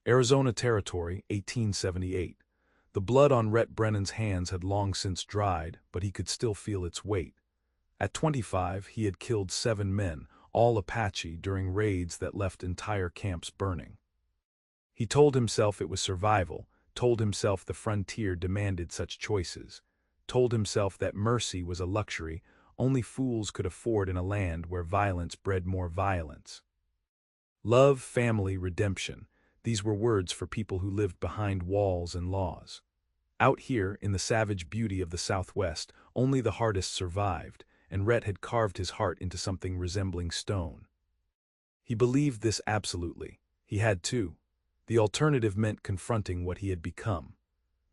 Arizona Territory, 1878. The blood on Rhett Brennan's hands had long since dried, but he could still feel its weight. At 25, he had killed 7 men, all Apache, during raids that left entire camps burning. He told himself it was survival, told himself the frontier demanded such choices, told himself that mercy was a luxury only fools could afford in a land where violence bred more violence. Love, family, redemption. These were words for people who lived behind walls and laws. Out here, in the savage beauty of the Southwest, only the hardest survived, and Rhett had carved his heart into something resembling stone. He believed this absolutely. He had to. The alternative meant confronting what he had become.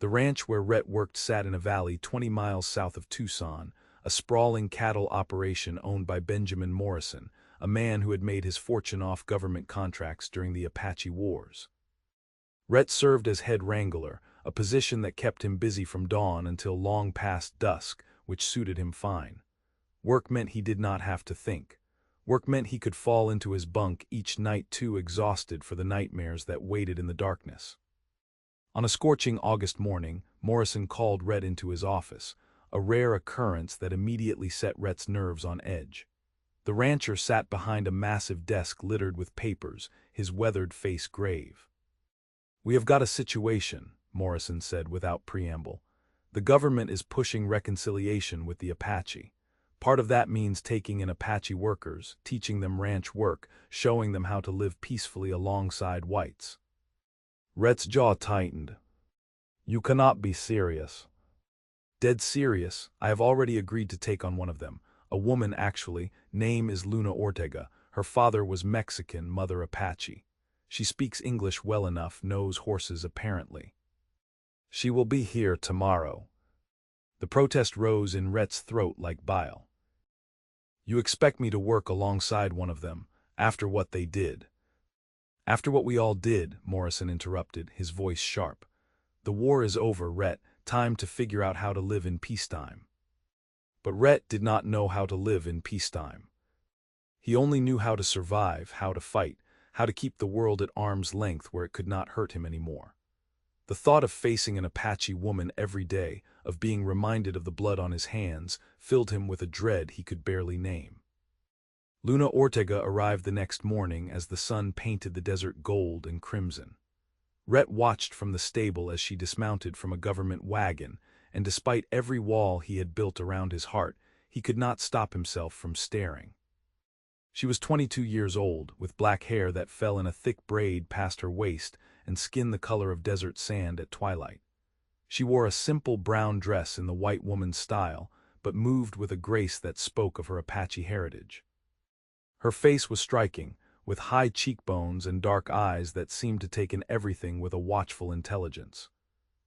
The ranch where Rhett worked sat in a valley 20 miles south of Tucson, a sprawling cattle operation owned by Benjamin Morrison, a man who had made his fortune off government contracts during the Apache Wars. Rhett served as head wrangler, a position that kept him busy from dawn until long past dusk, which suited him fine. Work meant he did not have to think. Work meant he could fall into his bunk each night too exhausted for the nightmares that waited in the darkness. On a scorching August morning, Morrison called Rhett into his office, a rare occurrence that immediately set Rhett's nerves on edge. The rancher sat behind a massive desk littered with papers, his weathered face grave. "We have got a situation," Morrison said without preamble. "The government is pushing reconciliation with the Apache. Part of that means taking in Apache workers, teaching them ranch work, showing them how to live peacefully alongside whites." Rhett's jaw tightened. "You cannot be serious." "Dead serious. I have already agreed to take on one of them. A woman, actually. Name is Luna Ortega. Her father was Mexican, mother Apache. She speaks English well enough, knows horses apparently. She will be here tomorrow." The protest rose in Rhett's throat like bile. "You expect me to work alongside one of them, after what they did?" "After what we all did," Morrison interrupted, his voice sharp. "The war is over, Rhett. Time to figure out how to live in peacetime." But Rhett did not know how to live in peacetime. He only knew how to survive, how to fight, how to keep the world at arm's length where it could not hurt him anymore. The thought of facing an Apache woman every day, of being reminded of the blood on his hands, filled him with a dread he could barely name. Luna Ortega arrived the next morning as the sun painted the desert gold and crimson. Rhett watched from the stable as she dismounted from a government wagon, and despite every wall he had built around his heart, he could not stop himself from staring. She was 22 years old, with black hair that fell in a thick braid past her waist and skin the color of desert sand at twilight. She wore a simple brown dress in the white woman's style, but moved with a grace that spoke of her Apache heritage. Her face was striking, with high cheekbones and dark eyes that seemed to take in everything with a watchful intelligence.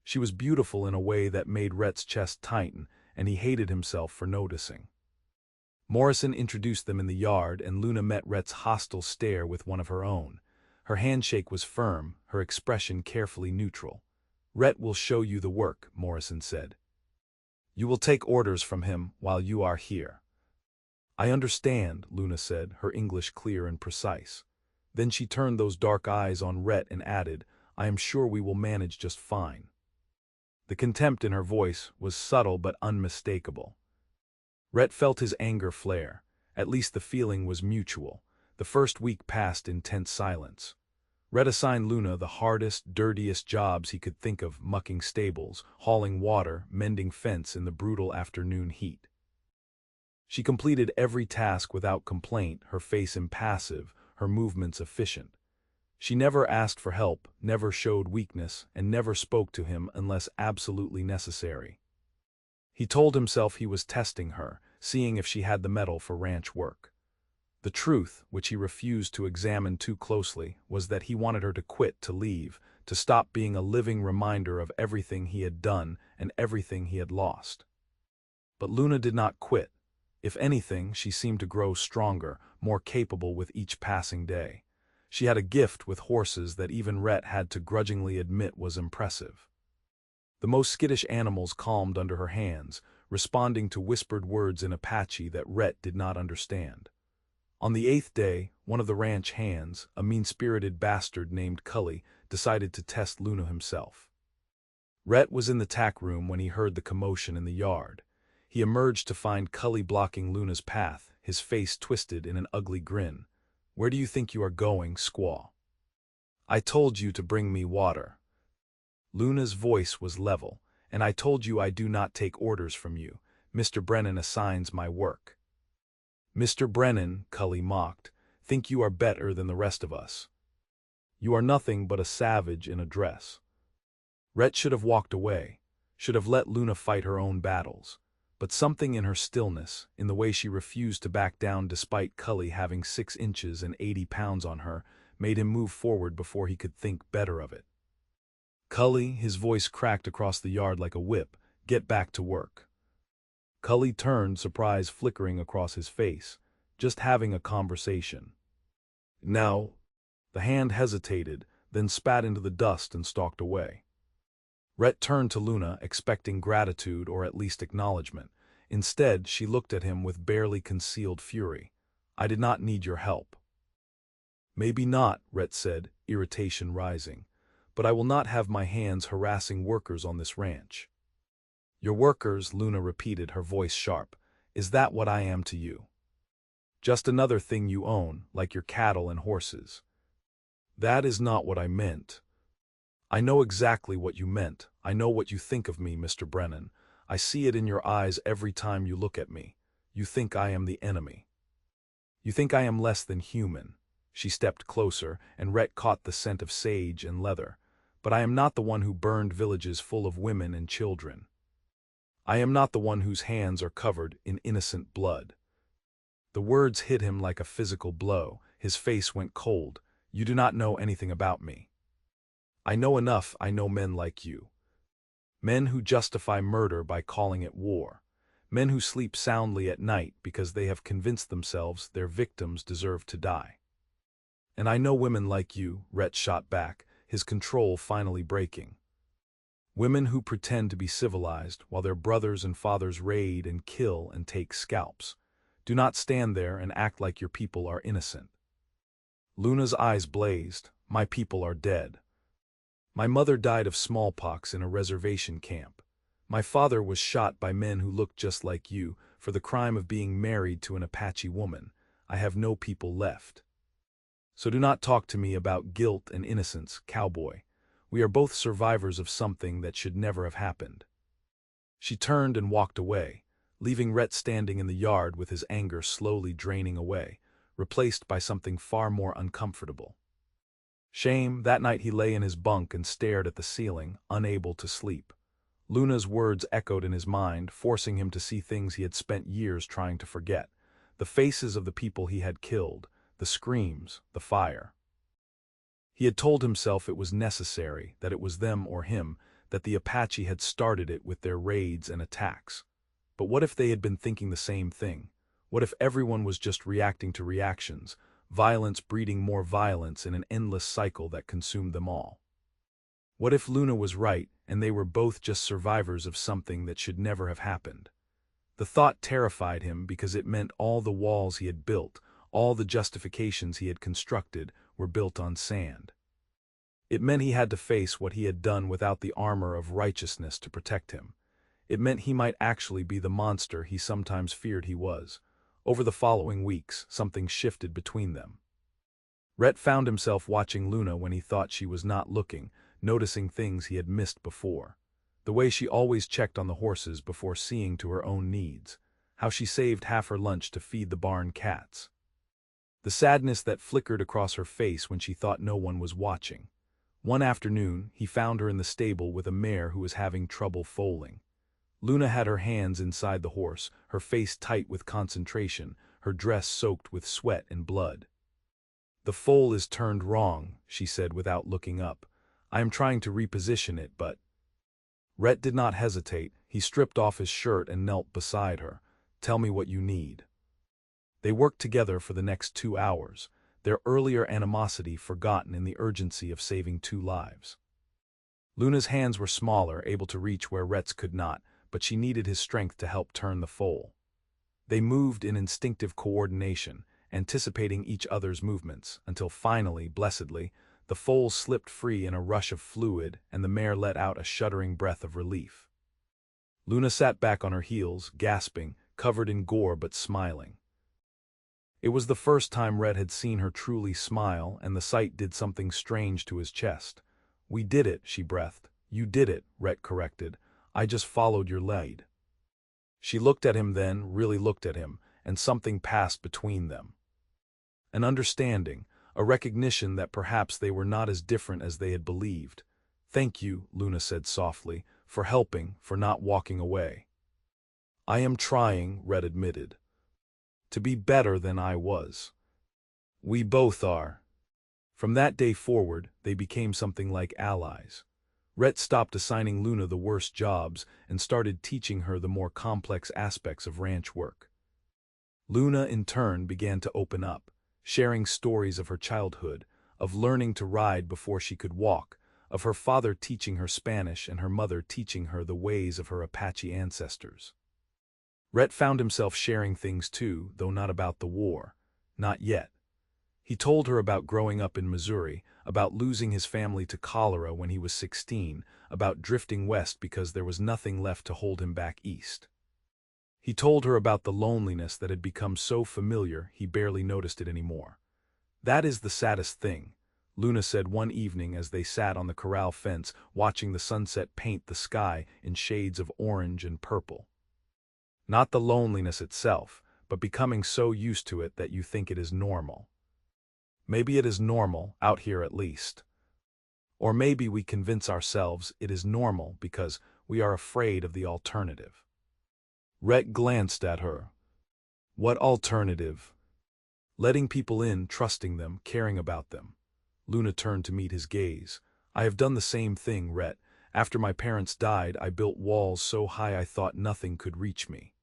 She was beautiful in a way that made Rhett's chest tighten, and he hated himself for noticing. Morrison introduced them in the yard, and Luna met Rhett's hostile stare with one of her own. Her handshake was firm, her expression carefully neutral. "Rhett will show you the work," Morrison said. "You will take orders from him while you are here." "I understand," Luna said, her English clear and precise. Then she turned those dark eyes on Rhett and added, "I am sure we will manage just fine." The contempt in her voice was subtle but unmistakable. Rhett felt his anger flare. At least the feeling was mutual. The first week passed in tense silence. Rhett assigned Luna the hardest, dirtiest jobs he could think of, mucking stables, hauling water, mending fence in the brutal afternoon heat. She completed every task without complaint, her face impassive, her movements efficient. She never asked for help, never showed weakness, and never spoke to him unless absolutely necessary. He told himself he was testing her, seeing if she had the mettle for ranch work. The truth, which he refused to examine too closely, was that he wanted her to quit, to leave, to stop being a living reminder of everything he had done and everything he had lost. But Luna did not quit. If anything, she seemed to grow stronger, more capable with each passing day. She had a gift with horses that even Rhett had to grudgingly admit was impressive. The most skittish animals calmed under her hands, responding to whispered words in Apache that Rhett did not understand. On the 8th day, one of the ranch hands, a mean-spirited bastard named Cully, decided to test Luna himself. Rhett was in the tack room when he heard the commotion in the yard. He emerged to find Cully blocking Luna's path, his face twisted in an ugly grin. "Where do you think you are going, squaw?" "I told you to bring me water." Luna's voice was level. "And I told you I do not take orders from you. Mr. Brennan assigns my work." "Mr. Brennan," Cully mocked, "think you are better than the rest of us. You are nothing but a savage in a dress." Rhett should have walked away, should have let Luna fight her own battles. But something in her stillness, in the way she refused to back down despite Cully having 6 inches and 80 pounds on her, made him move forward before he could think better of it. "Cully," his voice cracked across the yard like a whip, "get back to work." Cully turned, surprise flickering across his face. "Just having a conversation." "No." The hand hesitated, then spat into the dust and stalked away. Rhett turned to Luna, expecting gratitude or at least acknowledgement. Instead, she looked at him with barely concealed fury. "I did not need your help." "Maybe not," Rhett said, irritation rising. "But I will not have my hands harassing workers on this ranch." "Your workers," Luna repeated, her voice sharp. "Is that what I am to you? Just another thing you own, like your cattle and horses." "That is not what I meant." "I know exactly what you meant. I know what you think of me, Mr. Brennan. I see it in your eyes every time you look at me. You think I am the enemy. You think I am less than human." She stepped closer, and Rhett caught the scent of sage and leather. "But I am not the one who burned villages full of women and children. I am not the one whose hands are covered in innocent blood." The words hit him like a physical blow. His face went cold. "You do not know anything about me." "I know enough. I know men like you. Men who justify murder by calling it war. Men who sleep soundly at night because they have convinced themselves their victims deserve to die. And I know women like you," Rhett shot back, his control finally breaking. "Women who pretend to be civilized while their brothers and fathers raid and kill and take scalps. Do not stand there and act like your people are innocent." Luna's eyes blazed. "My people are dead. My mother died of smallpox in a reservation camp. My father was shot by men who looked just like you for the crime of being married to an Apache woman. I have no people left. So do not talk to me about guilt and innocence, Cowboy. We are both survivors of something that should never have happened." She turned and walked away, leaving Rhett standing in the yard with his anger slowly draining away, replaced by something far more uncomfortable. Shame. That night he lay in his bunk and stared at the ceiling, unable to sleep. Luna's words echoed in his mind, forcing him to see things he had spent years trying to forget. The faces of the people he had killed, the screams, the fire. He had told himself it was necessary, that it was them or him, that the Apache had started it with their raids and attacks. But what if they had been thinking the same thing? What if everyone was just reacting to reactions, violence breeding more violence in an endless cycle that consumed them all? What if Luna was right, and they were both just survivors of something that should never have happened? The thought terrified him because it meant all the walls he had built, all the justifications he had constructed, were built on sand. It meant he had to face what he had done without the armor of righteousness to protect him. It meant he might actually be the monster he sometimes feared he was. Over the following weeks, something shifted between them. Rhett found himself watching Luna when he thought she was not looking, noticing things he had missed before. The way she always checked on the horses before seeing to her own needs. How she saved half her lunch to feed the barn cats. The sadness that flickered across her face when she thought no one was watching. One afternoon, he found her in the stable with a mare who was having trouble foaling. Luna had her hands inside the horse, her face tight with concentration, her dress soaked with sweat and blood. "The foal is turned wrong," she said without looking up. "I am trying to reposition it, but—" Rhett did not hesitate. He stripped off his shirt and knelt beside her. "Tell me what you need." They worked together for the next 2 hours, their earlier animosity forgotten in the urgency of saving 2 lives. Luna's hands were smaller, able to reach where Rhett's could not, but she needed his strength to help turn the foal. They moved in instinctive coordination, anticipating each other's movements, until finally, blessedly, The foals slipped free in a rush of fluid, and the mare let out a shuddering breath of relief. Luna sat back on her heels, gasping, covered in gore but smiling. It was the first time Rhett had seen her truly smile, and the sight did something strange to his chest. "We did it," she breathed. "You did it," Rhett corrected. "I just followed your lead." She looked at him then, really looked at him, and something passed between them. An understanding, a recognition that perhaps they were not as different as they had believed. "Thank you," Luna said softly, "for helping, for not walking away." "I am trying," Rhett admitted, "to be better than I was. We both are." From that day forward, they became something like allies. Rhett stopped assigning Luna the worst jobs and started teaching her the more complex aspects of ranch work. Luna, in turn, began to open up, sharing stories of her childhood, of learning to ride before she could walk, of her father teaching her Spanish and her mother teaching her the ways of her Apache ancestors. Rhett found himself sharing things too, though not about the war. Not yet. He told her about growing up in Missouri, about losing his family to cholera when he was 16, about drifting west because there was nothing left to hold him back east. He told her about the loneliness that had become so familiar he barely noticed it anymore. "That is the saddest thing," Luna said one evening as they sat on the corral fence watching the sunset paint the sky in shades of orange and purple. "Not the loneliness itself, but becoming so used to it that you think it is normal. Maybe it is normal, out here at least. Or maybe we convince ourselves it is normal because we are afraid of the alternative." Rhett glanced at her. "What alternative?" "Letting people in, trusting them, caring about them." Luna turned to meet his gaze. "I have done the same thing, Rhett. After my parents died, I built walls so high I thought nothing could reach me.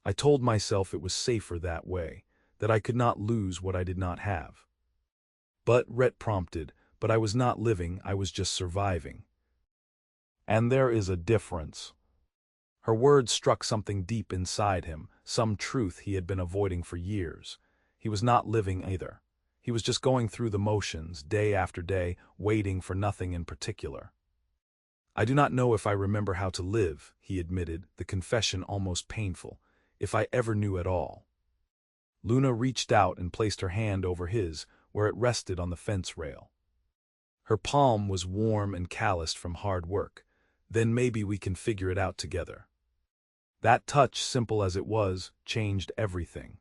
I told myself it was safer that way, that I could not lose what I did not have." "But," Rhett prompted, "but I was not living, I was just surviving." "And there is a difference." Her words struck something deep inside him, some truth he had been avoiding for years. He was not living either. He was just going through the motions, day after day, waiting for nothing in particular. "I do not know if I remember how to live," he admitted, the confession almost painful, "if I ever knew at all." Luna reached out and placed her hand over his, where it rested on the fence rail. Her palm was warm and calloused from hard work. "Then maybe we can figure it out together." That touch, simple as it was, changed everything.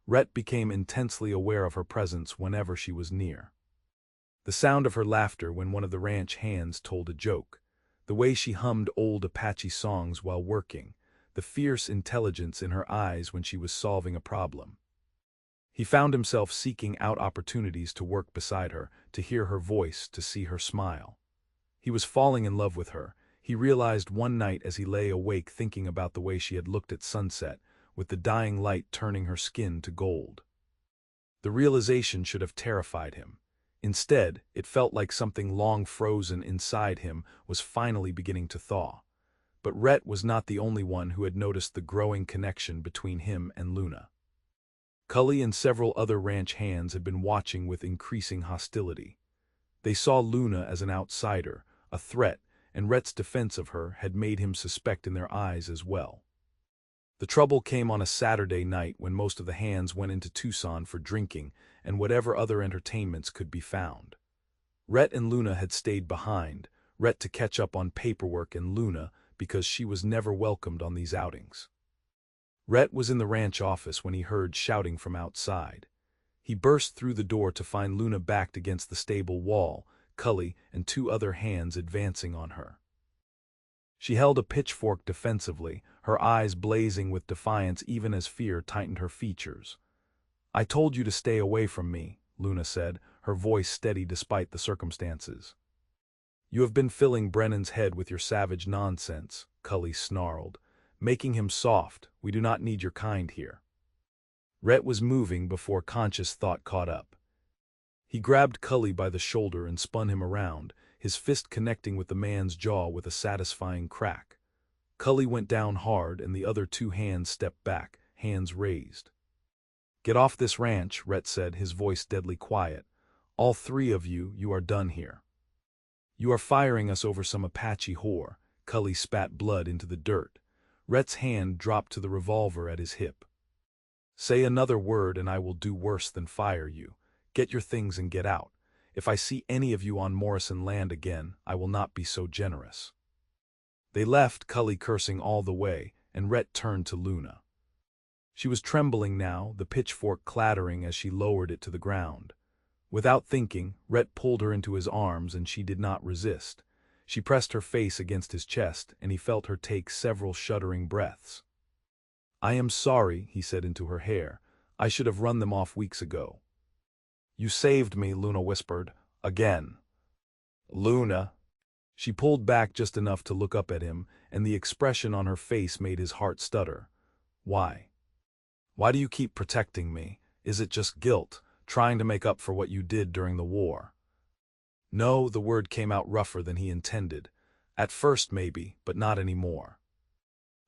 Rhett became intensely aware of her presence whenever she was near. The sound of her laughter when one of the ranch hands told a joke, the way she hummed old Apache songs while working, the fierce intelligence in her eyes when she was solving a problem. He found himself seeking out opportunities to work beside her, to hear her voice, to see her smile. He was falling in love with her. He realized one night as he lay awake thinking about the way she had looked at sunset, with the dying light turning her skin to gold. The realization should have terrified him. Instead, it felt like something long frozen inside him was finally beginning to thaw. But Rhett was not the only one who had noticed the growing connection between him and Luna. Cully and several other ranch hands had been watching with increasing hostility. They saw Luna as an outsider, a threat, and Rhett's defense of her had made him suspect in their eyes as well. The trouble came on a Saturday night when most of the hands went into Tucson for drinking and whatever other entertainments could be found. Rhett and Luna had stayed behind, Rhett to catch up on paperwork and Luna because she was never welcomed on these outings. Rhett was in the ranch office when he heard shouting from outside. He burst through the door to find Luna backed against the stable wall, Cully and two other hands advancing on her. She held a pitchfork defensively, her eyes blazing with defiance even as fear tightened her features. "I told you to stay away from me," Luna said, her voice steady despite the circumstances. "You have been filling Brennan's head with your savage nonsense," Cully snarled, "making him soft. We do not need your kind here." Rhett was moving before conscious thought caught up. He grabbed Cully by the shoulder and spun him around, his fist connecting with the man's jaw with a satisfying crack. Cully went down hard and the other two hands stepped back, hands raised. "Get off this ranch," Rhett said, his voice deadly quiet. All three of you, you are done here. You are firing us over some Apache whore. Cully spat blood into the dirt. Rhett's hand dropped to the revolver at his hip. Say another word and I will do worse than fire you. Get your things and get out. If I see any of you on Morrison land again, I will not be so generous. They left, Cully cursing all the way, and Rhett turned to Luna. She was trembling now, the pitchfork clattering as she lowered it to the ground. Without thinking, Rhett pulled her into his arms and she did not resist. She pressed her face against his chest and he felt her take several shuddering breaths. I am sorry, he said into her hair. I should have run them off weeks ago. You saved me, Luna whispered. Again. Luna. She pulled back just enough to look up at him, and the expression on her face made his heart stutter. Why? Why do you keep protecting me? Is it just guilt, trying to make up for what you did during the war? No, the word came out rougher than he intended. At first maybe, but not anymore.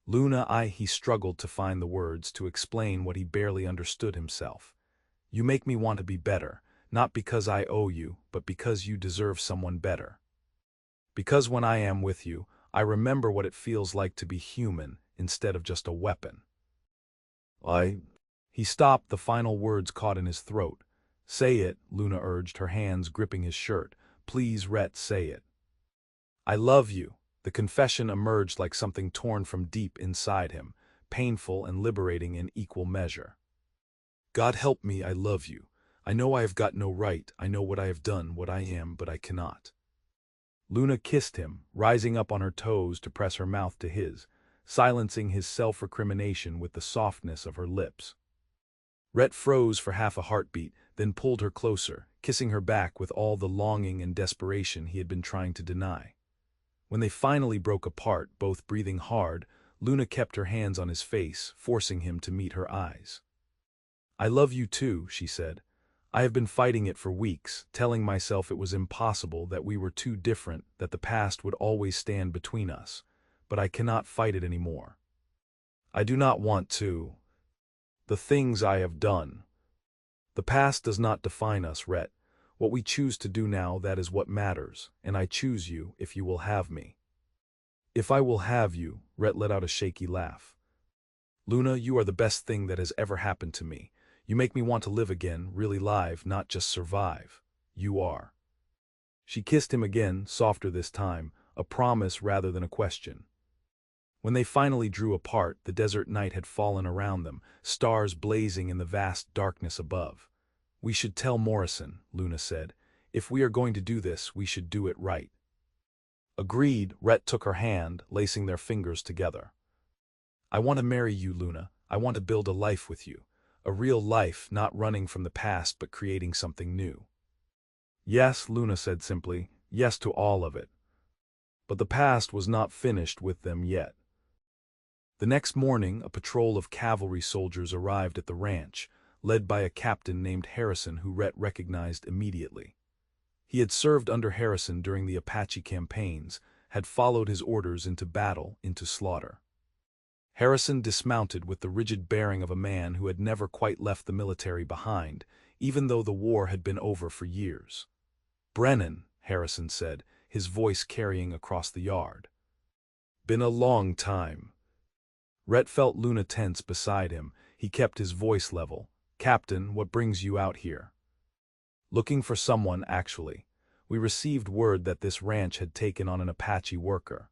Luna, he struggled to find the words to explain what he barely understood himself. You make me want to be better, not because I owe you, but because you deserve someone better. Because when I am with you, I remember what it feels like to be human instead of just a weapon. He stopped, the final words caught in his throat. Say it, Luna urged, her hands gripping his shirt. Please, Rhett, say it. I love you. The confession emerged like something torn from deep inside him, painful and liberating in equal measure. God help me, I love you. I know I have got no right, I know what I have done, what I am, but I cannot. Luna kissed him, rising up on her toes to press her mouth to his, silencing his self-recrimination with the softness of her lips. Rhett froze for half a heartbeat, then pulled her closer, kissing her back with all the longing and desperation he had been trying to deny. When they finally broke apart, both breathing hard, Luna kept her hands on his face, forcing him to meet her eyes. I love you too, she said. I have been fighting it for weeks, telling myself it was impossible, that we were too different, that the past would always stand between us. But I cannot fight it anymore. I do not want to. The things I have done. The past does not define us, Rhett. What we choose to do now, that is what matters, and I choose you if you will have me. If I will have you, Rhett let out a shaky laugh. Luna, you are the best thing that has ever happened to me. You make me want to live again, really live, not just survive. You are. She kissed him again, softer this time, a promise rather than a question. When they finally drew apart, the desert night had fallen around them, stars blazing in the vast darkness above. We should tell Morrison, Luna said. If we are going to do this, we should do it right. Agreed, Rhett took her hand, lacing their fingers together. I want to marry you, Luna. I want to build a life with you. A real life, not running from the past but creating something new. Yes, Luna said simply, yes to all of it. But the past was not finished with them yet. The next morning, a patrol of cavalry soldiers arrived at the ranch, led by a captain named Harrison who Rhett recognized immediately. He had served under Harrison during the Apache campaigns, had followed his orders into battle, into slaughter. Harrison dismounted with the rigid bearing of a man who had never quite left the military behind, even though the war had been over for years. Brennan, Harrison said, his voice carrying across the yard. Been a long time. Rhett felt Luna tense beside him. He kept his voice level. Captain, what brings you out here? Looking for someone, actually. We received word that this ranch had taken on an Apache worker.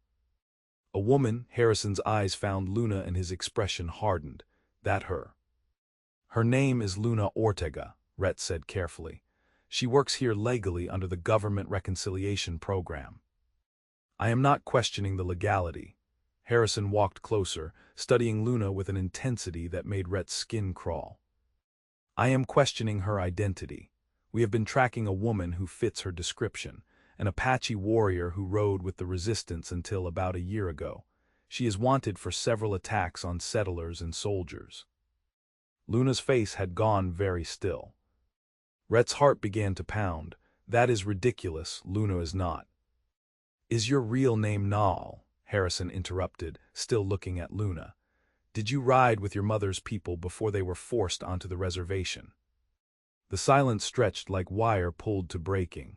A woman, Harrison's eyes found Luna and his expression hardened. That her. Her name is Luna Ortega, Rhett said carefully. She works here legally under the government reconciliation program. I am not questioning the legality. Harrison walked closer, studying Luna with an intensity that made Rhett's skin crawl. I am questioning her identity. We have been tracking a woman who fits her description, an Apache warrior who rode with the resistance until about a year ago. She is wanted for several attacks on settlers and soldiers. Luna's face had gone very still. Rhett's heart began to pound. That is ridiculous, Luna is not. Is your real name Naal? Harrison interrupted, still looking at Luna. Did you ride with your mother's people before they were forced onto the reservation? The silence stretched like wire pulled to breaking.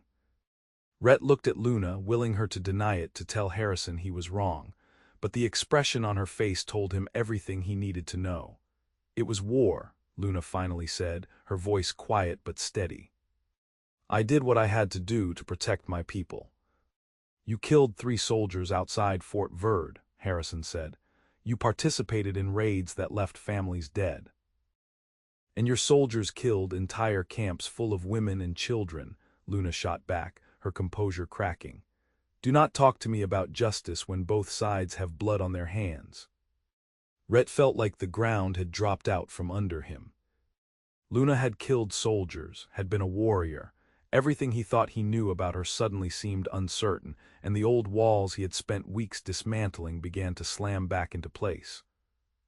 Rhett looked at Luna, willing her to deny it, to tell Harrison he was wrong, but the expression on her face told him everything he needed to know. "It was war," Luna finally said, her voice quiet but steady. "I did what I had to do to protect my people." "You killed 3 soldiers outside Fort Verde," Harrison said. "You participated in raids that left families dead. And your soldiers killed entire camps full of women and children," Luna shot back, her composure cracking. "Do not talk to me about justice when both sides have blood on their hands." Rhett felt like the ground had dropped out from under him. Luna had killed soldiers, had been a warrior. Everything he thought he knew about her suddenly seemed uncertain, and the old walls he had spent weeks dismantling began to slam back into place.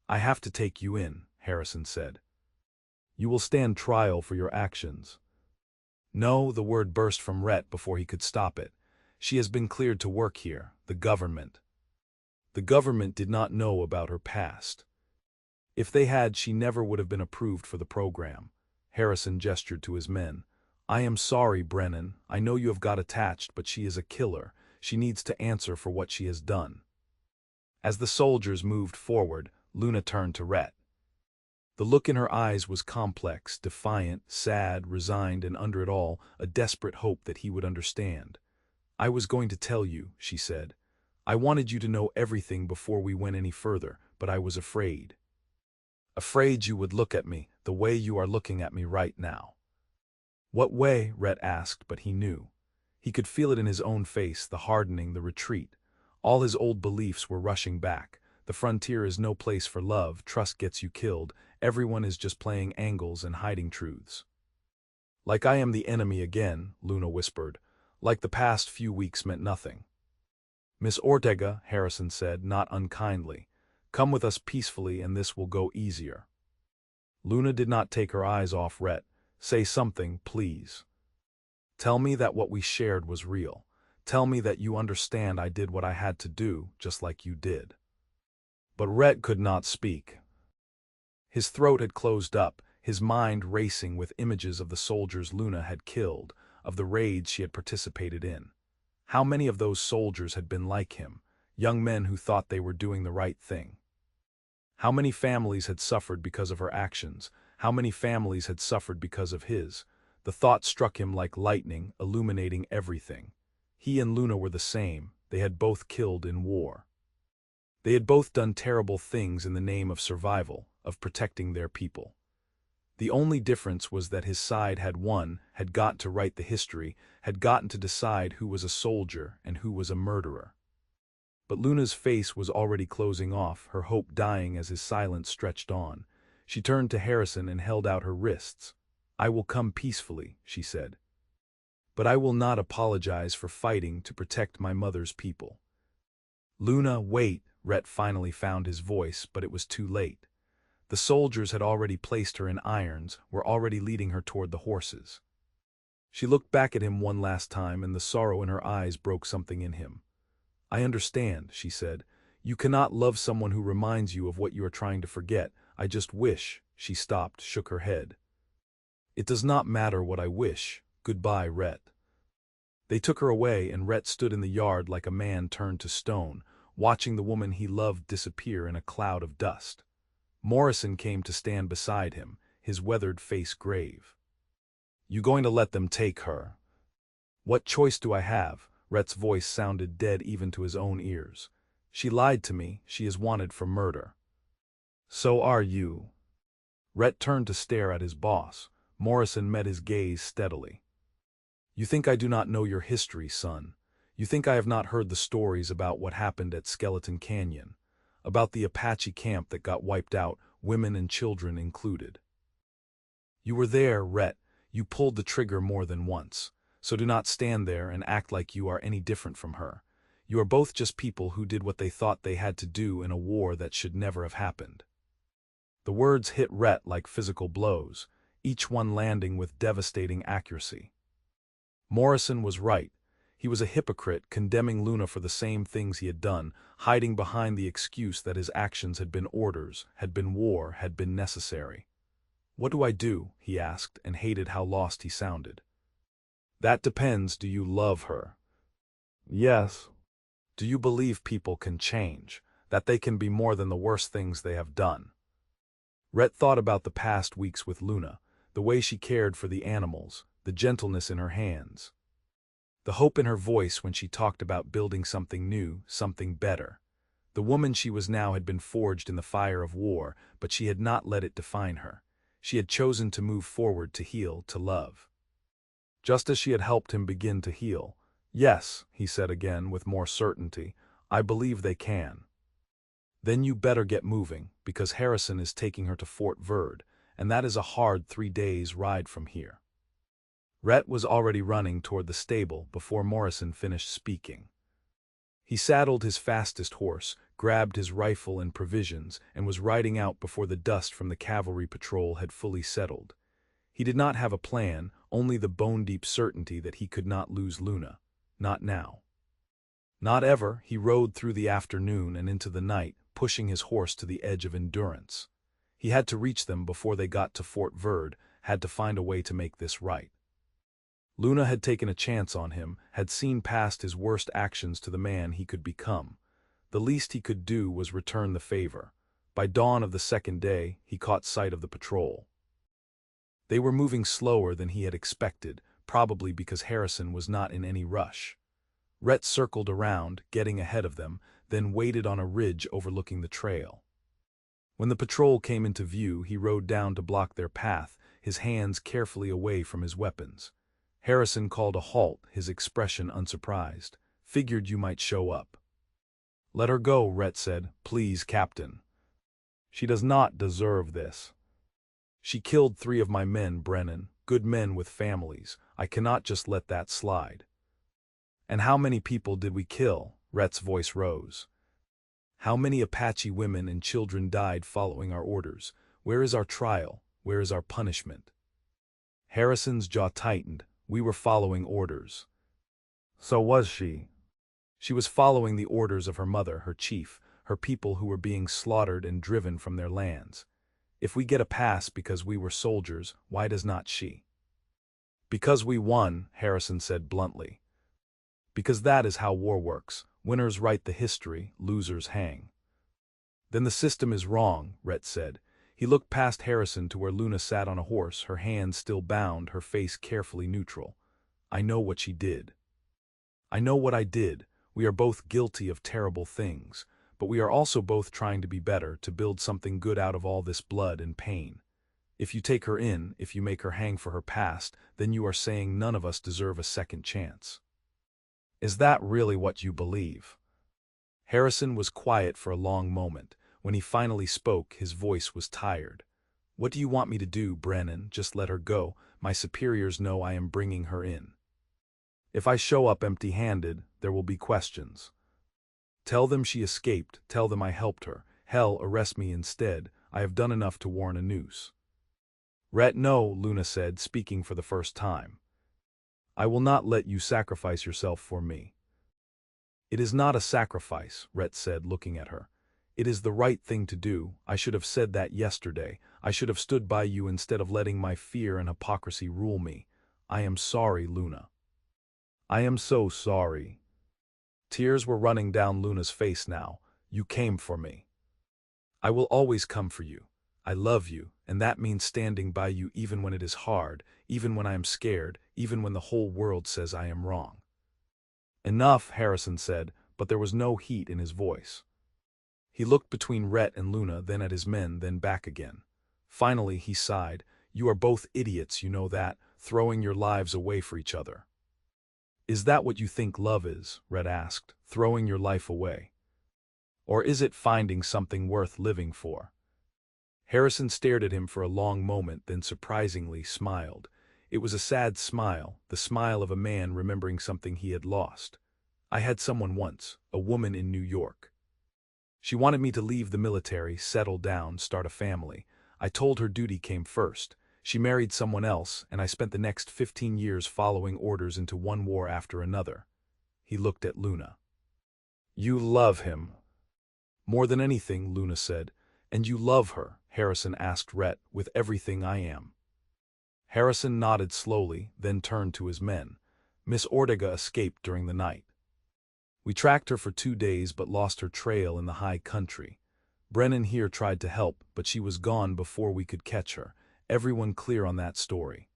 "I have to take you in," Harrison said. "You will stand trial for your actions." "No," the word burst from Rhett before he could stop it. "She has been cleared to work here, the government." The government did not know about her past. If they had, she never would have been approved for the program. Harrison gestured to his men. "I am sorry, Brennan. I know you have got attached, but she is a killer. She needs to answer for what she has done." As the soldiers moved forward, Luna turned to Rhett. The look in her eyes was complex, defiant, sad, resigned, and under it all, a desperate hope that he would understand. "I was going to tell you," she said. "I wanted you to know everything before we went any further, but I was afraid. Afraid you would look at me, the way you are looking at me right now." "What way?" Rhett asked, but he knew. He could feel it in his own face, the hardening, the retreat. All his old beliefs were rushing back. The frontier is no place for love, trust gets you killed, everyone is just playing angles and hiding truths. "Like I am the enemy again," Luna whispered. "Like the past few weeks meant nothing." "Miss Ortega," Harrison said, not unkindly, "come with us peacefully and this will go easier." Luna did not take her eyes off Rhett. "Say something, please. Tell me that what we shared was real. Tell me that you understand I did what I had to do, just like you did." But Rhett could not speak. His throat had closed up, his mind racing with images of the soldiers Luna had killed, of the raids she had participated in. How many of those soldiers had been like him, young men who thought they were doing the right thing? How many families had suffered because of her actions? How many families had suffered because of his? The thought struck him like lightning, illuminating everything. He and Luna were the same. They had both killed in war. They had both done terrible things in the name of survival, of protecting their people. The only difference was that his side had won, had got to write the history, had gotten to decide who was a soldier and who was a murderer. But Luna's face was already closing off, her hope dying as his silence stretched on. She turned to Harrison and held out her wrists. "I will come peacefully," she said. "But I will not apologize for fighting to protect my mother's people." "Luna, wait," Rhett finally found his voice, but it was too late. The soldiers had already placed her in irons, were already leading her toward the horses. She looked back at him one last time, and the sorrow in her eyes broke something in him. "I understand," she said. "You cannot love someone who reminds you of what you are trying to forget. I just wish—" She stopped, shook her head. "It does not matter what I wish. Goodbye, Rhett." They took her away, and Rhett stood in the yard like a man turned to stone, watching the woman he loved disappear in a cloud of dust. Morrison came to stand beside him, his weathered face grave. "You going to let them take her?" "What choice do I have?" Rhett's voice sounded dead even to his own ears. "She lied to me. She is wanted for murder." "So are you." Rhett turned to stare at his boss. Morrison met his gaze steadily. "You think I do not know your history, son. You think I have not heard the stories about what happened at Skeleton Canyon, about the Apache camp that got wiped out, women and children included. You were there, Rhett. You pulled the trigger more than once. So do not stand there and act like you are any different from her. You are both just people who did what they thought they had to do in a war that should never have happened." The words hit Rhett like physical blows, each one landing with devastating accuracy. Morrison was right. He was a hypocrite, condemning Luna for the same things he had done, hiding behind the excuse that his actions had been orders, had been war, had been necessary. "What do I do?" he asked, and hated how lost he sounded. "That depends. Do you love her?" "Yes." "Do you believe people can change, that they can be more than the worst things they have done?" Rhett thought about the past weeks with Luna, the way she cared for the animals, the gentleness in her hands, the hope in her voice when she talked about building something new, something better. The woman she was now had been forged in the fire of war, but she had not let it define her. She had chosen to move forward, to heal, to love. Just as she had helped him begin to heal. "Yes," he said again with more certainty, "I believe they can." "Then you better get moving, because Harrison is taking her to Fort Verde, and that is a hard 3 days' ride from here." Rhett was already running toward the stable before Morrison finished speaking. He saddled his fastest horse, grabbed his rifle and provisions, and was riding out before the dust from the cavalry patrol had fully settled. He did not have a plan, only the bone-deep certainty that he could not lose Luna. Not now. Not ever. He rode through the afternoon and into the night, pushing his horse to the edge of endurance. He had to reach them before they got to Fort Verde, had to find a way to make this right. Luna had taken a chance on him, had seen past his worst actions to the man he could become. The least he could do was return the favor. By dawn of the second day, he caught sight of the patrol. They were moving slower than he had expected, probably because Harrison was not in any rush. Rhett circled around, getting ahead of them, then waited on a ridge overlooking the trail. When the patrol came into view, he rode down to block their path, his hands carefully away from his weapons. Harrison called a halt, his expression unsurprised. "Figured you might show up." "Let her go," Rhett said. "Please, Captain. She does not deserve this. She killed 3 of my men, Brennan, good men with families. I cannot just let that slide." "And how many people did we kill?" Rhett's voice rose. "How many Apache women and children died following our orders? Where is our trial? Where is our punishment?" Harrison's jaw tightened. "We were following orders." "So was she." She was following the orders of her mother, her chief, her people who were being slaughtered and driven from their lands. If we get a pass because we were soldiers, why does not she? "Because we won," Harrison said bluntly. "Because that is how war works. Winners write the history, losers hang." "Then the system is wrong," Rhett said. He looked past Harrison to where Luna sat on a horse, her hands still bound, her face carefully neutral. "I know what she did. I know what I did. We are both guilty of terrible things, but we are also both trying to be better, to build something good out of all this blood and pain. If you take her in, if you make her hang for her past, then you are saying none of us deserve a second chance." "Is that really what you believe?" Harrison was quiet for a long moment. When he finally spoke, his voice was tired. "What do you want me to do, Brennan? Just let her go. My superiors know I am bringing her in. If I show up empty-handed, there will be questions. Tell them she escaped, tell them I helped her. Hell, arrest me instead. I have done enough to warrant a noose." "Rhett, no," Luna said, speaking for the first time. "I will not let you sacrifice yourself for me." "It is not a sacrifice," Rhett said, looking at her. "It is the right thing to do. I should have said that yesterday. I should have stood by you instead of letting my fear and hypocrisy rule me. I am sorry, Luna. I am so sorry." Tears were running down Luna's face now. "You came for me. I will always come for you. I love you, and that means standing by you even when it is hard, even when I am scared, even when the whole world says I am wrong." "Enough," Harrison said, but there was no heat in his voice. He looked between Rhett and Luna, then at his men, then back again. Finally, he sighed. "You are both idiots, you know that, throwing your lives away for each other." "Is that what you think love is?" Rhett asked, "throwing your life away? Or is it finding something worth living for?" Harrison stared at him for a long moment, then surprisingly smiled. It was a sad smile, the smile of a man remembering something he had lost. "I had someone once, a woman in New York. She wanted me to leave the military, settle down, start a family. I told her duty came first. She married someone else, and I spent the next 15 years following orders into one war after another." He looked at Luna. "You love him." "More than anything," Luna said. "And you love her," Harrison asked Rhett, with everything I am. Harrison nodded slowly, then turned to his men. Miss Ortega escaped during the night. We tracked her for 2 days but lost her trail in the high country. Brennan here tried to help, but she was gone before we could catch her. Everyone clear on that story?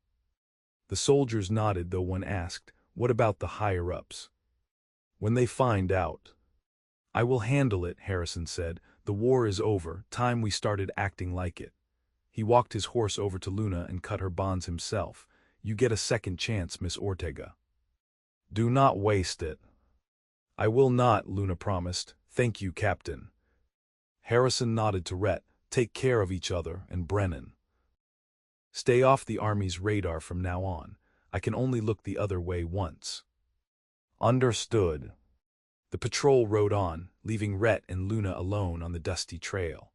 The soldiers nodded, though one asked, what about the higher-ups? When they find out. I will handle it, Harrison said. The war is over, time we started acting like it. He walked his horse over to Luna and cut her bonds himself. You get a second chance, Miss Ortega. Do not waste it. I will not, Luna promised. Thank you, Captain. Harrison nodded to Rhett. Take care of each other, and Brennan. Stay off the Army's radar from now on. I can only look the other way once. Understood. The patrol rode on, leaving Rhett and Luna alone on the dusty trail.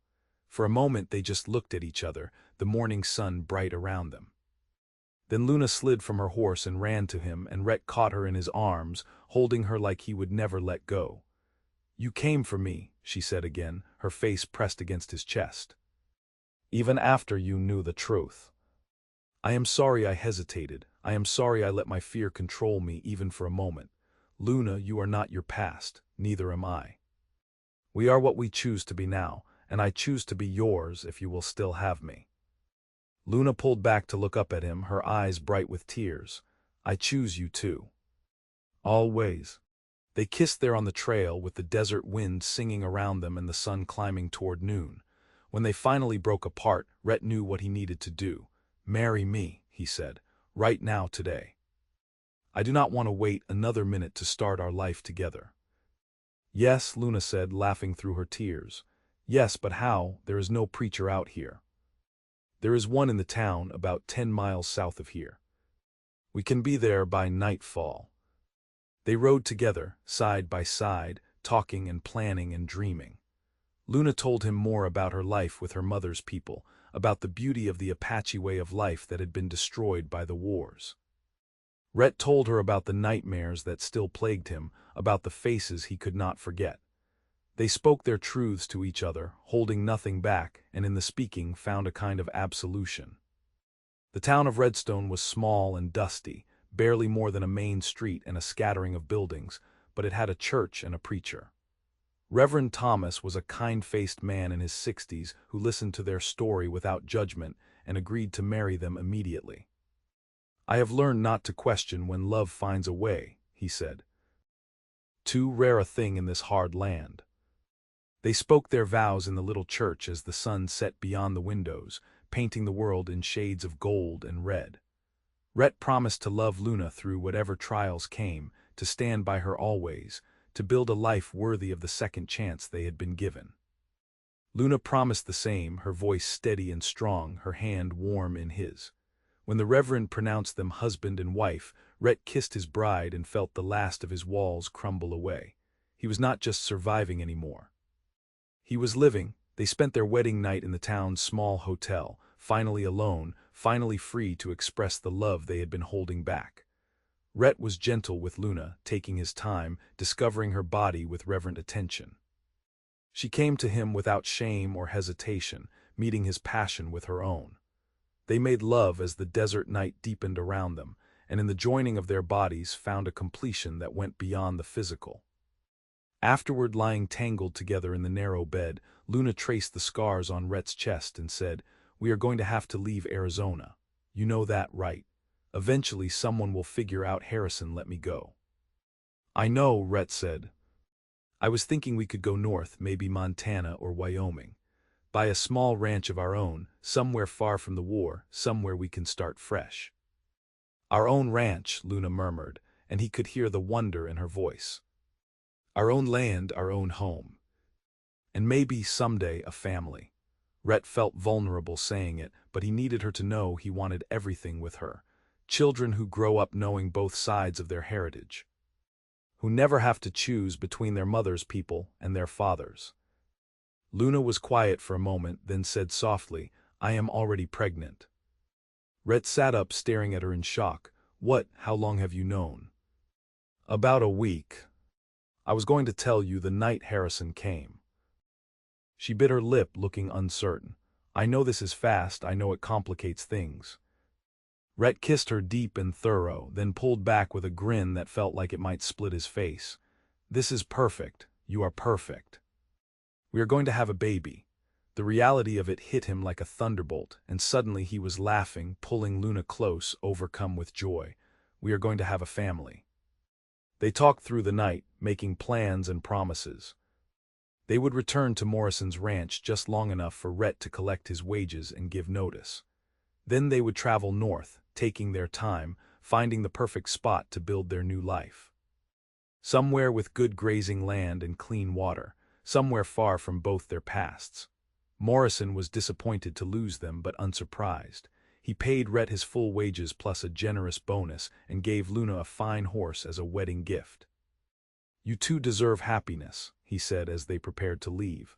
For a moment they just looked at each other, the morning sun bright around them. Then Luna slid from her horse and ran to him, and Rhett caught her in his arms, holding her like he would never let go. You came for me, she said again, her face pressed against his chest. Even after you knew the truth. I am sorry I hesitated. I am sorry I let my fear control me even for a moment. Luna, you are not your past, neither am I. We are what we choose to be now, and I choose to be yours if you will still have me. Luna pulled back to look up at him, her eyes bright with tears. I choose you too. Always. They kissed there on the trail with the desert wind singing around them and the sun climbing toward noon. When they finally broke apart, Rhett knew what he needed to do. Marry me, he said, right now today. I do not want to wait another minute to start our life together. Yes, Luna said, laughing through her tears. Yes, but how? There is no preacher out here. There is one in the town about 10 miles south of here. We can be there by nightfall. They rode together, side by side, talking and planning and dreaming. Luna told him more about her life with her mother's people, about the beauty of the Apache way of life that had been destroyed by the wars. Rhett told her about the nightmares that still plagued him, about the faces he could not forget. They spoke their truths to each other, holding nothing back, and in the speaking found a kind of absolution. The town of Redstone was small and dusty, barely more than a main street and a scattering of buildings, but it had a church and a preacher. Reverend Thomas was a kind-faced man in his 60s who listened to their story without judgment and agreed to marry them immediately. I have learned not to question when love finds a way, he said. Too rare a thing in this hard land. They spoke their vows in the little church as the sun set beyond the windows, painting the world in shades of gold and red. Rhett promised to love Luna through whatever trials came, to stand by her always, to build a life worthy of the second chance they had been given. Luna promised the same, her voice steady and strong, her hand warm in his. When the Reverend pronounced them husband and wife, Rhett kissed his bride and felt the last of his walls crumble away. He was not just surviving anymore. He was living. They spent their wedding night in the town's small hotel, finally alone, finally free to express the love they had been holding back. Rhett was gentle with Luna, taking his time, discovering her body with reverent attention. She came to him without shame or hesitation, meeting his passion with her own. They made love as the desert night deepened around them, and in the joining of their bodies found a completion that went beyond the physical. Afterward, lying tangled together in the narrow bed, Luna traced the scars on Rhett's chest and said, "We are going to have to leave Arizona. You know that, right? Eventually someone will figure out Harrison let me go." I know, Rhett said. I was thinking we could go north, maybe Montana or Wyoming. Buy a small ranch of our own, somewhere far from the war, somewhere we can start fresh. Our own ranch, Luna murmured, and he could hear the wonder in her voice. Our own land, our own home. And maybe, someday, a family. Rhett felt vulnerable saying it, but he needed her to know he wanted everything with her. Children who grow up knowing both sides of their heritage. Who never have to choose between their mother's people and their father's. Luna was quiet for a moment, then said softly, "I am already pregnant." Rhett sat up, staring at her in shock. "What? How long have you known?" "About a week. I was going to tell you the night Harrison came." She bit her lip, looking uncertain. I know this is fast, I know it complicates things. Rhett kissed her deep and thorough, then pulled back with a grin that felt like it might split his face. This is perfect. You are perfect. We are going to have a baby. The reality of it hit him like a thunderbolt, and suddenly he was laughing, pulling Luna close, overcome with joy. We are going to have a family. They talked through the night, making plans and promises. They would return to Morrison's ranch just long enough for Rhett to collect his wages and give notice. Then they would travel north, taking their time, finding the perfect spot to build their new life. Somewhere with good grazing land and clean water, somewhere far from both their pasts. Morrison was disappointed to lose them, but unsurprised. He paid Rhett his full wages plus a generous bonus and gave Luna a fine horse as a wedding gift. You two deserve happiness, he said as they prepared to leave.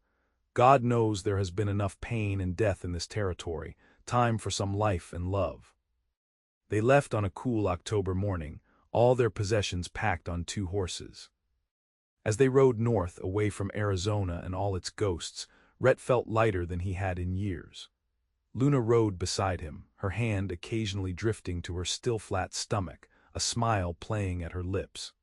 God knows there has been enough pain and death in this territory, time for some life and love. They left on a cool October morning, all their possessions packed on 2 horses. As they rode north, away from Arizona and all its ghosts, Rhett felt lighter than he had in years. Luna rode beside him, her hand occasionally drifting to her still flat stomach, a smile playing at her lips.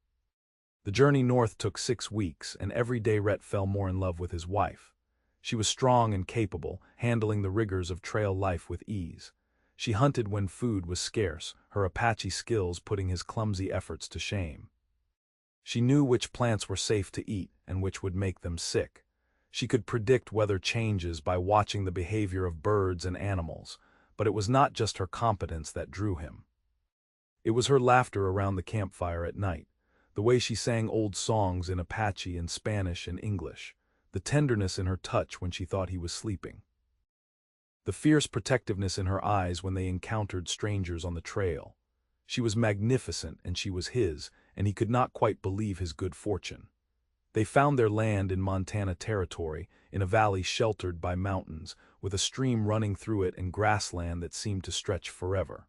The journey north took 6 weeks, and every day Rhett fell more in love with his wife. She was strong and capable, handling the rigors of trail life with ease. She hunted when food was scarce, her Apache skills putting his clumsy efforts to shame. She knew which plants were safe to eat and which would make them sick. She could predict weather changes by watching the behavior of birds and animals, but it was not just her competence that drew him. It was her laughter around the campfire at night, the way she sang old songs in Apache and Spanish and English, the tenderness in her touch when she thought he was sleeping. The fierce protectiveness in her eyes when they encountered strangers on the trail. She was magnificent and she was his, and he could not quite believe his good fortune. They found their land in Montana Territory, in a valley sheltered by mountains, with a stream running through it and grassland that seemed to stretch forever.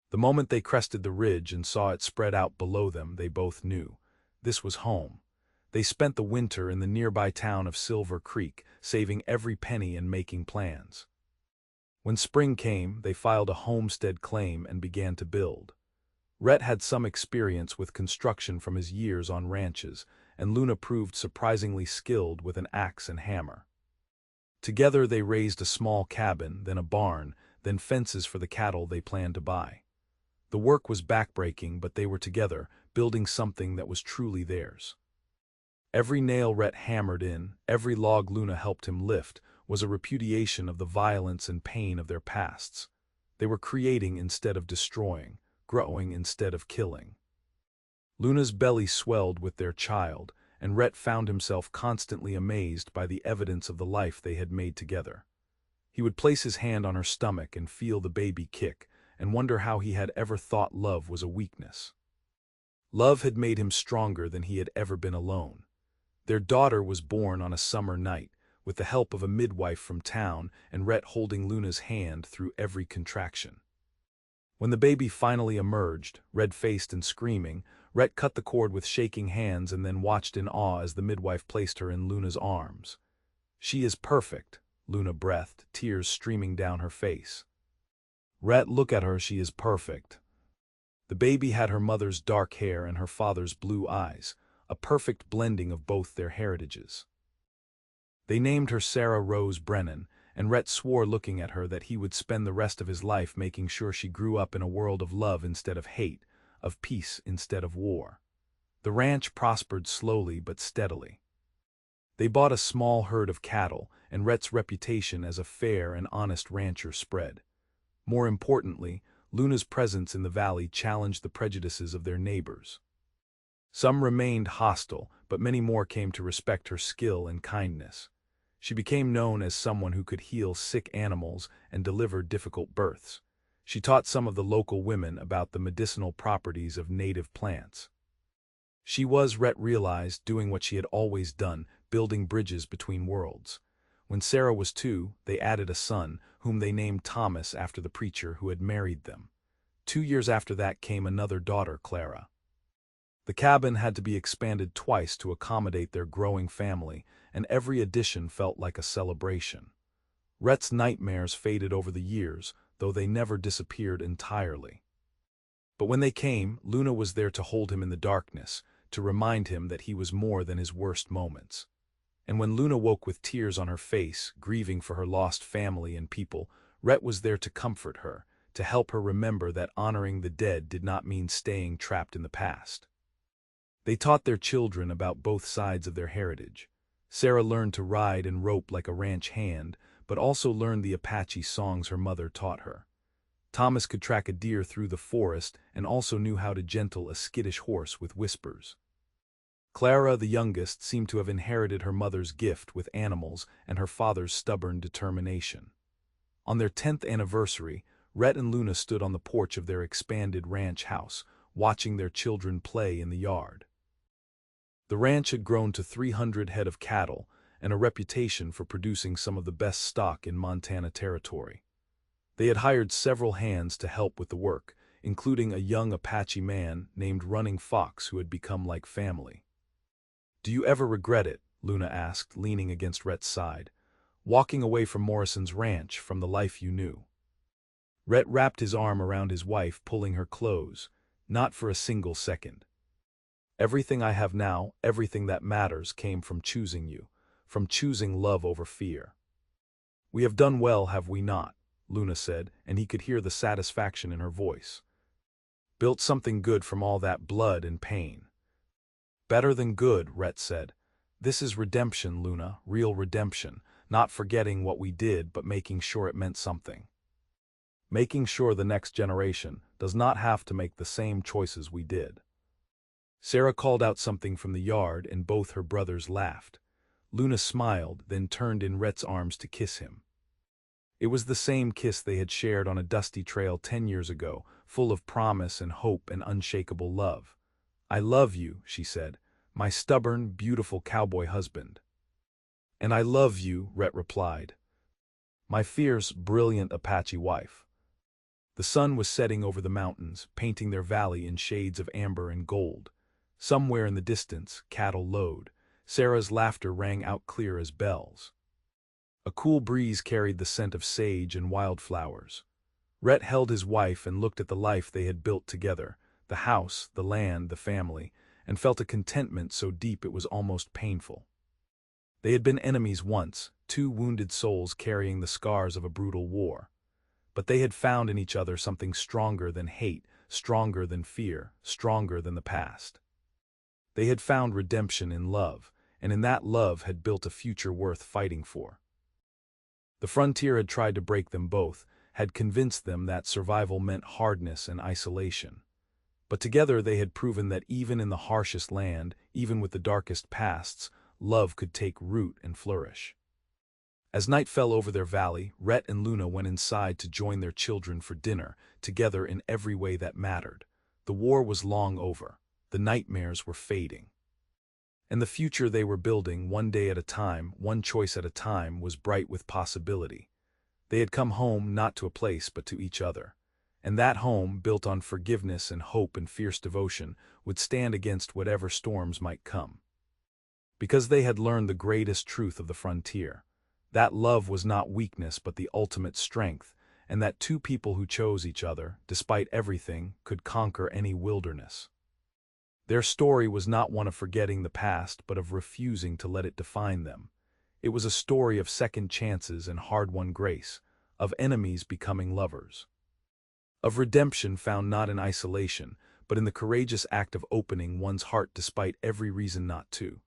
The moment they crested the ridge and saw it spread out below them, they both knew. This was home. They spent the winter in the nearby town of Silver Creek, saving every penny and making plans. When spring came, they filed a homestead claim and began to build. Rhett had some experience with construction from his years on ranches, and Luna proved surprisingly skilled with an axe and hammer. Together they raised a small cabin, then a barn, then fences for the cattle they planned to buy. The work was backbreaking, but they were together, building something that was truly theirs. Every nail Rhett hammered in, every log Luna helped him lift, was a repudiation of the violence and pain of their pasts. They were creating instead of destroying, growing instead of killing. Luna's belly swelled with their child, and Rhett found himself constantly amazed by the evidence of the life they had made together. He would place his hand on her stomach and feel the baby kick, and wonder how he had ever thought love was a weakness. Love had made him stronger than he had ever been alone. Their daughter was born on a summer night, with the help of a midwife from town and Rhett holding Luna's hand through every contraction. When the baby finally emerged, red-faced and screaming, Rhett cut the cord with shaking hands and then watched in awe as the midwife placed her in Luna's arms. "She is perfect," Luna breathed, tears streaming down her face. "Rhett, look at her, she is perfect." The baby had her mother's dark hair and her father's blue eyes, a perfect blending of both their heritages. They named her Sarah Rose Brennan, and Rhett swore looking at her that he would spend the rest of his life making sure she grew up in a world of love instead of hate, of peace instead of war. The ranch prospered slowly but steadily. They bought a small herd of cattle, and Rhett's reputation as a fair and honest rancher spread. More importantly, Luna's presence in the valley challenged the prejudices of their neighbors. Some remained hostile, but many more came to respect her skill and kindness. She became known as someone who could heal sick animals and deliver difficult births. She taught some of the local women about the medicinal properties of native plants. She was, Rhett realized, doing what she had always done, building bridges between worlds. When Sarah was 2, they added a son, whom they named Thomas after the preacher who had married them. 2 years after that came another daughter, Clara. The cabin had to be expanded twice to accommodate their growing family, and every addition felt like a celebration. Rhett's nightmares faded over the years, though they never disappeared entirely. But when they came, Luna was there to hold him in the darkness, to remind him that he was more than his worst moments. And when Luna woke with tears on her face, grieving for her lost family and people, Rhett was there to comfort her, to help her remember that honoring the dead did not mean staying trapped in the past. They taught their children about both sides of their heritage. Sarah learned to ride and rope like a ranch hand, but also learned the Apache songs her mother taught her. Thomas could track a deer through the forest and also knew how to gentle a skittish horse with whispers. Clara, the youngest, seemed to have inherited her mother's gift with animals and her father's stubborn determination. On their 10th anniversary, Rhett and Luna stood on the porch of their expanded ranch house, watching their children play in the yard. The ranch had grown to 300 head of cattle and a reputation for producing some of the best stock in Montana territory. They had hired several hands to help with the work, including a young Apache man named Running Fox who had become like family. "Do you ever regret it?" Luna asked, leaning against Rhett's side. "Walking away from Morrison's ranch, from the life you knew?" Rhett wrapped his arm around his wife, pulling her close. "Not for a single second. Everything I have now, everything that matters, came from choosing you, from choosing love over fear." "We have done well, have we not?" Luna said, and he could hear the satisfaction in her voice. "Built something good from all that blood and pain." "Better than good," Rhett said. "This is redemption, Luna, real redemption, not forgetting what we did but making sure it meant something. Making sure the next generation does not have to make the same choices we did." Sarah called out something from the yard and both her brothers laughed. Luna smiled, then turned in Rhett's arms to kiss him. It was the same kiss they had shared on a dusty trail 10 years ago, full of promise and hope and unshakable love. "I love you," she said, "my stubborn, beautiful cowboy husband." "And I love you," Rhett replied, "my fierce, brilliant Apache wife." The sun was setting over the mountains, painting their valley in shades of amber and gold. Somewhere in the distance, cattle lowed. Sarah's laughter rang out clear as bells. A cool breeze carried the scent of sage and wildflowers. Rhett held his wife and looked at the life they had built together, the house, the land, the family, and felt a contentment so deep it was almost painful. They had been enemies once, two wounded souls carrying the scars of a brutal war. But they had found in each other something stronger than hate, stronger than fear, stronger than the past. They had found redemption in love, and in that love had built a future worth fighting for. The frontier had tried to break them both, had convinced them that survival meant hardness and isolation. But together they had proven that even in the harshest land, even with the darkest pasts, love could take root and flourish. As night fell over their valley, Rhett and Luna went inside to join their children for dinner, together in every way that mattered. The war was long over. The nightmares were fading. And the future they were building, one day at a time, one choice at a time, was bright with possibility. They had come home not to a place but to each other. And that home, built on forgiveness and hope and fierce devotion, would stand against whatever storms might come. Because they had learned the greatest truth of the frontier. That love was not weakness but the ultimate strength, and that two people who chose each other, despite everything, could conquer any wilderness. Their story was not one of forgetting the past but of refusing to let it define them. It was a story of second chances and hard-won grace, of enemies becoming lovers. Of redemption found not in isolation, but in the courageous act of opening one's heart despite every reason not to.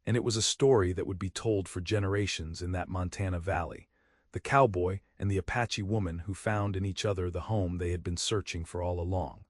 And it was a story that would be told for generations in that Montana valley, the cowboy and the Apache woman who found in each other the home they had been searching for all along.